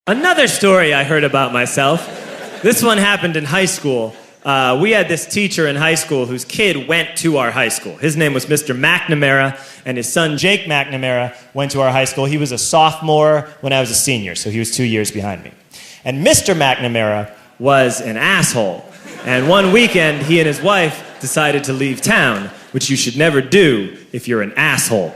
Another story I heard about myself. This one happened in high school. We had this teacher in high school whose kid went to our high school. His name was Mr. McNamara, and his son Jake McNamara went to our high school. He was a sophomore when I was a senior, so he was 2 years behind me. And Mr. McNamara was an asshole. And one weekend, he and his wife decided to leave town, which you should never do if you're an asshole.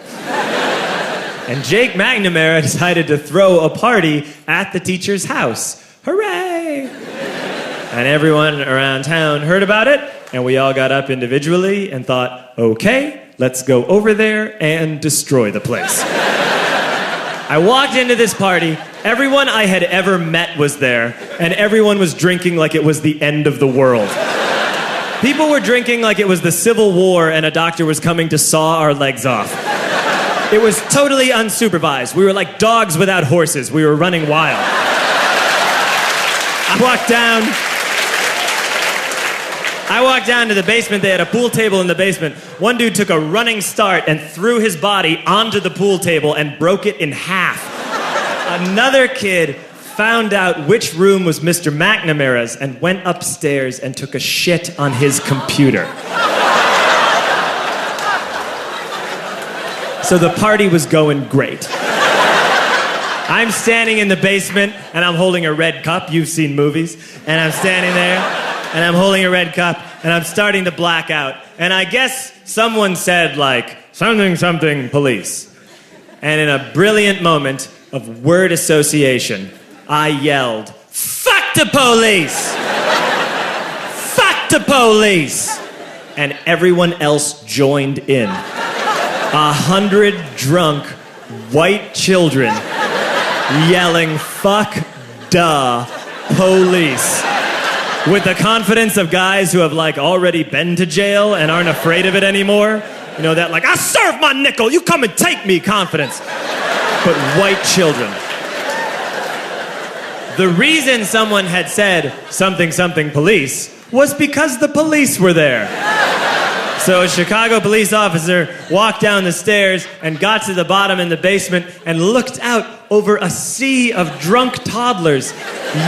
And Jake McNamara decided to throw a party at the teacher's house. Hooray! And everyone around town heard about it, and we all got up individually and thought, okay, let's go over there and destroy the place. I walked into this party, everyone I had ever met was there, and everyone was drinking like it was the end of the world. People were drinking like it was the Civil War and a doctor was coming to saw our legs off. It was totally unsupervised. We were like dogs without horses. We were running wild. I walked down to the basement. They had a pool table in the basement. One dude took a running start and threw his body onto the pool table and broke it in half. Another kid found out which room was Mr. McNamara's and went upstairs and took a shit on his computer. So the party was going great. I'm standing in the basement and I'm holding a red cup. You've seen movies. And I'm standing there and I'm holding a red cup and I'm starting to black out. And I guess someone said like, something police. And in a brilliant moment of word association, I yelled, fuck the police! Fuck the police! And everyone else joined in. 100 drunk white children yelling, fuck the police. With the confidence of guys who have like already been to jail and aren't afraid of it anymore. You know, that like, I serve my nickel, you come and take me confidence. But white children. The reason someone had said something police was because the police were there. So a Chicago police officer walked down the stairs and got to the bottom in the basement and looked out over a sea of drunk toddlers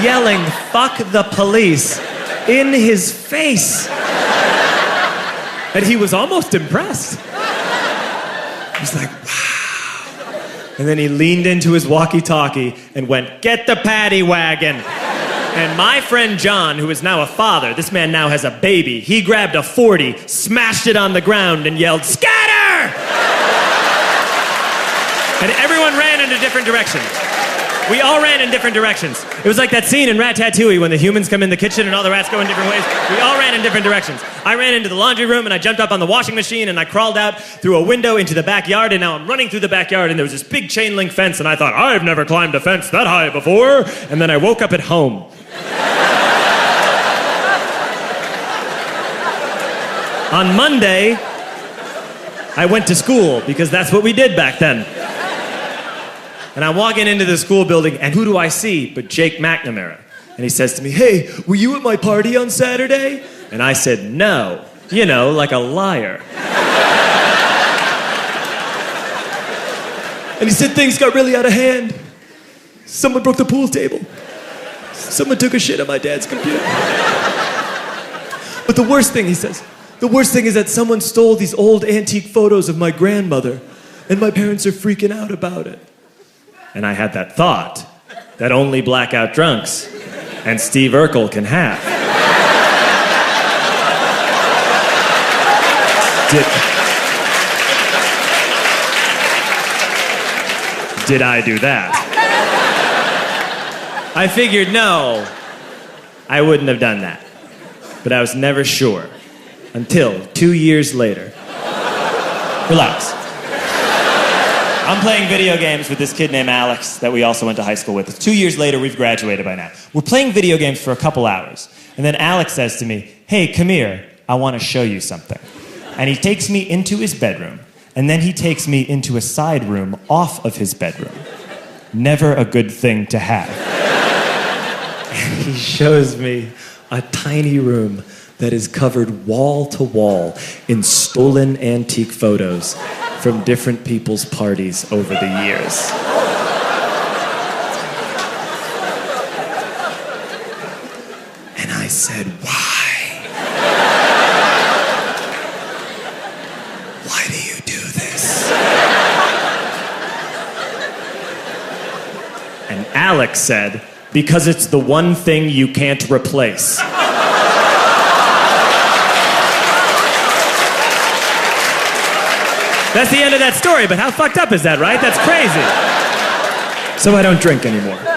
yelling, fuck the police, in his face. And he was almost impressed. He was like, wow. And then he leaned into his walkie-talkie and went, get the paddy wagon. And my friend John, who is now a father, this man now has a baby, he grabbed a 40, smashed it on the ground, and yelled, scatter! And everyone ran in a different direction. We all ran in different directions. It was like that scene in Ratatouille when the humans come in the kitchen and all the rats go in different ways. We all ran in different directions. I ran into the laundry room and I jumped up on the washing machine and I crawled out through a window into the backyard, and now I'm running through the backyard and there was this big chain link fence and I thought, I've never climbed a fence that high before. And then I woke up at home. On Monday, I went to school because that's what we did back then. And I'm walking into the school building, and who do I see but Jake McNamara? And he says to me, hey, were you at my party on Saturday? And I said, no. You know, like a liar. And he said things got really out of hand. Someone broke the pool table. Someone took a shit on my dad's computer. But the worst thing, he says, the worst thing is that someone stole these old antique photos of my grandmother, and my parents are freaking out about it. And I had that thought that only blackout drunks and Steve Urkel can have. Did I do that? I figured, no, I wouldn't have done that. But I was never sure until 2 years later. Relax. I'm playing video games with this kid named Alex that we also went to high school with. 2 years later, we've graduated by now. We're playing video games for a couple hours. And then Alex says to me, hey, come here, I want to show you something. And he takes me into his bedroom. And then he takes me into a side room off of his bedroom. Never a good thing to have. And he shows me a tiny room that is covered wall to wall in stolen antique photos from different people's parties over the years. I said, why? Why do you do this? And Alex said, because it's the one thing you can't replace. That's the end of that story, but how fucked up is that, right? That's crazy. So I don't drink anymore.